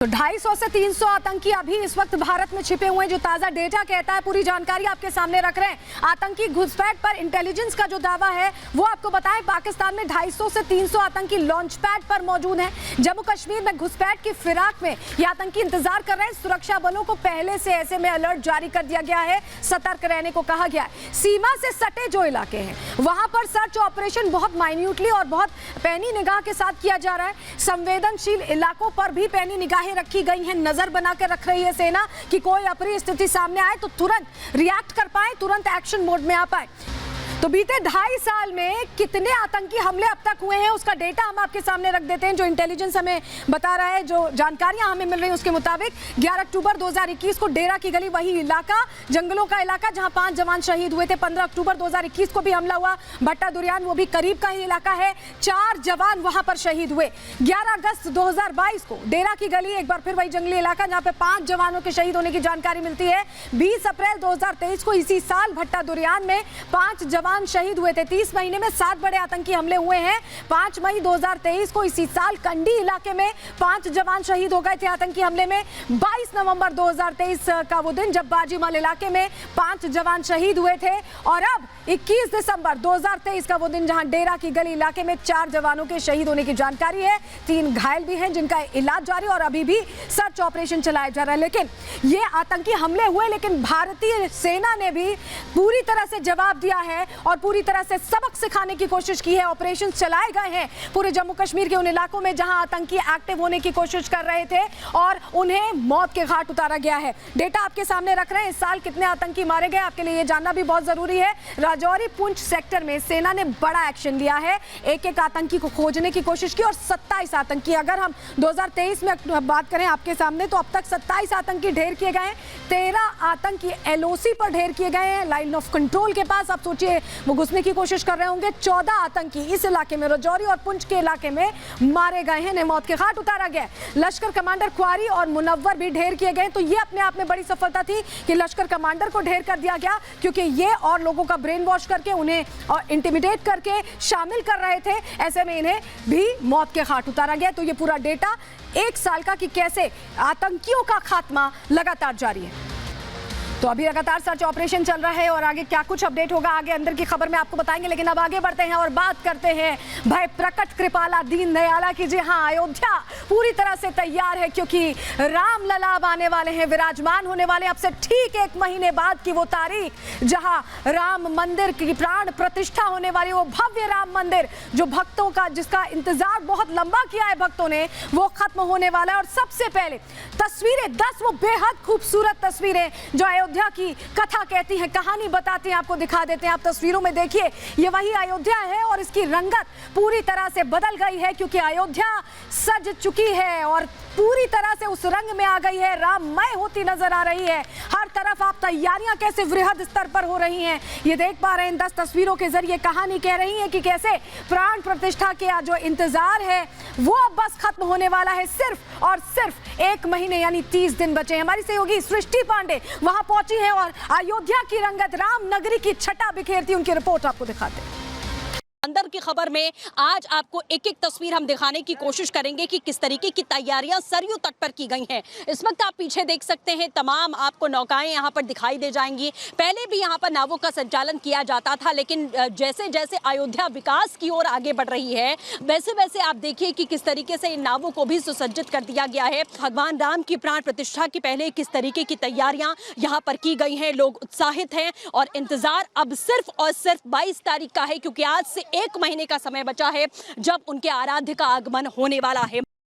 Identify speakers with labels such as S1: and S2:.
S1: तो 250 से 300 आतंकी अभी इस वक्त भारत में छिपे हुए हैं, जो ताजा डेटा कहता है। पूरी जानकारी आपके सामने रख रहे हैं। आतंकी घुसपैठ पर इंटेलिजेंस का जो दावा है वो आपको बताएं, पाकिस्तान में 250 से 300 आतंकी लॉन्च पैड पर मौजूद हैं। जम्मू कश्मीर में घुसपैठ की फिराक में ये आतंकी इंतजार कर रहे हैं। सुरक्षा बलों को पहले से ऐसे में अलर्ट जारी कर दिया गया है, सतर्क रहने को कहा गया है। सीमा से सटे जो इलाके हैं वहां पर सर्च ऑपरेशन बहुत माइन्यूटली और बहुत पैनी निगाह के साथ किया जा रहा है। संवेदनशील इलाकों पर भी पैनी निगाहें रखी गई हैं, नजर बना के रख रही है सेना कि कोई अप्रिय स्थिति सामने आए तो तुरंत रिएक्ट कर पाए, तुरंत एक्शन मोड में आ पाए। तो बीते 2.5 साल में कितने आतंकी हमले अब तक हुए हैं उसका डेटा हम आपके सामने रख देते हैं, जो इंटेलिजेंस हमें बता रहा है। जो जानकारियां हमें मिल रही हैं उसके मुताबिक 11 अक्टूबर 2021 को डेरा की गली, वही इलाका, जंगलों का इलाका जहां 5 जवान शहीद हुए थे। 15 अक्टूबर 2021 को भी हमला हुआ, भट्टा दुरियान, वो भी करीब का ही इलाका है, 4 जवान वहां पर शहीद हुए। 11 अगस्त 2022 को डेरा की गली, एक बार फिर वही जंगली इलाका जहां पे 5 जवानों के शहीद होने की जानकारी मिलती है। 20 अप्रैल 2023 को इसी साल भट्टा दुरियान में 5 जवान शहीद हुए थे। 30 महीने में 7 बड़े आतंकी हमले हुए हैं। 5 मई 2023 को इसी साल कंडी इलाके में 5 जवान शहीद हो गए थे आतंकी हमले में। 22 नवंबर 2023 का वो दिन जब बाजीमल इलाके में 5 जवान शहीद हुए थे। और अब 21 दिसंबर 2023 का वो दिन जहां डेरा की गली इलाके में 4 जवानों के शहीद होने की जानकारी है। 3 घायल भी हैं जिनका इलाज जारी और अभी भी सर्च ऑपरेशन चलाया जा रहा है। लेकिन ये आतंकी हमले हुए, लेकिन भारतीय सेना ने भी पूरी तरह से जवाब दिया है और पूरी तरह से सबक सिखाने की कोशिश की है। ऑपरेशन चलाए गए हैं पूरे जम्मू कश्मीर के उन इलाकों में जहां आतंकी एक्टिव होने की कोशिश कर रहे थे और उन्हें मौत के घाट उतारा गया है। डेटा आपके सामने रख रहे हैं। इस साल कितने आतंकी मारे गए आपके लिए ये जानना भी बहुत जरूरी है। राजौरी पुंछ सेक्टर में सेना ने बड़ा एक्शन लिया है, एक आतंकी को खोजने की कोशिश की और 27 आतंकी, अगर हम 2023 में बात करें आपके सामने, तो अब तक 27 आतंकी ढेर किए गए हैं। 13 आतंकी LOC पर ढेर किए गए हैं, लाइन ऑफ कंट्रोल के पास। आप सोचिए वो घुसने की कोशिश कर रहे होंगे। 14 आतंकी इस इलाके में, राजौरी और पुंछ के इलाके में मारे गए हैं, मौत के घाट उतारा गया। लश्कर कमांडर ख्वारी और मुनव्वर भी ढेर किए गए। तो ये अपने आप में बड़ी सफलता थी कि लश्कर कमांडर को ढेर कर दिया गया, क्योंकि ये और लोगों का ब्रेन वॉश करके उन्हें और इंटिमिडेट करके शामिल कर रहे थे। ऐसे में इन्हें भी मौत के घाट उतारा गया। तो ये पूरा डेटा 1 साल का कि कैसे आतंकियों का खात्मा लगातार जारी है। तो अभी लगातार सर्च ऑपरेशन चल रहा है और आगे क्या कुछ अपडेट होगा, आगे अंदर की खबर में आपको बताएंगे। लेकिन अब आगे बढ़ते हैं और बात करते हैं भय प्रकट कृपाला दीन दयाला की। जी हाँ, अयोध्या पूरी तरह से तैयार है, क्योंकि राम लला अब आने वाले हैं, विराजमान होने वाले। अब से ठीक 1 महीने बाद की वो तारीख जहां राम मंदिर की प्राण प्रतिष्ठा होने वाली, वो भव्य राम मंदिर जो भक्तों का, जिसका इंतजार बहुत लंबा किया है भक्तों ने, वो खत्म होने वाला है। और सबसे पहले तस्वीरें 10 वो बेहद खूबसूरत तस्वीरें जो अयोध्या की कथा कहती हैं, कहानी बताती हैं, आपको दिखा देते हैं। आप तस्वीरों में देखिए, ये वही अयोध्या है और इसकी रंगत पूरी तरह से बदल गई है, क्योंकि अयोध्या सज चुकी है और पूरी तरह से उस रंग में आ गई है, राममय होती नजर आ रही है। हर तरफ आप तैयारियां कैसे वृहद स्तर पर हो रही हैं, ये देख पा रहे हैं। इन 10 तस्वीरों के जरिए कहानी कह रही है कि कैसे प्राण प्रतिष्ठा के जो इंतजार है वो अब बस खत्म होने वाला है। सिर्फ और सिर्फ 1 महीने यानी 30 दिन बचे हैं। हमारी सहयोगी सृष्टि पांडे वहां पहुंची है और अयोध्या की रंगत, राम नगरी की छटा बिखेरती उनकी रिपोर्ट आपको दिखाते हैं।
S2: अंदर की खबर में आज आपको एक-एक तस्वीर हम दिखाने की कोशिश करेंगे कि किस तरीके की तैयारियां सरयू तट पर की गई हैं। इस वक्त आप पीछे देख सकते हैं, तमाम आपको नौकाएं यहां पर दिखाई दे जाएंगी। पहले भी यहां पर नावों का संचालन किया जाता था, लेकिन जैसे जैसे अयोध्या विकास की ओर आगे बढ़ रही है, वैसे वैसे आप देखिए कि किस तरीके से इन नावों को भी सुसज्जित कर दिया गया है। भगवान राम की प्राण प्रतिष्ठा के पहले किस तरीके की तैयारियां यहाँ पर की गई हैं, लोग उत्साहित हैं और इंतजार अब सिर्फ और सिर्फ 22 तारीख का है, क्योंकि आज से 1 महीने का समय बचा है जब उनके आराध्य का आगमन होने वाला है।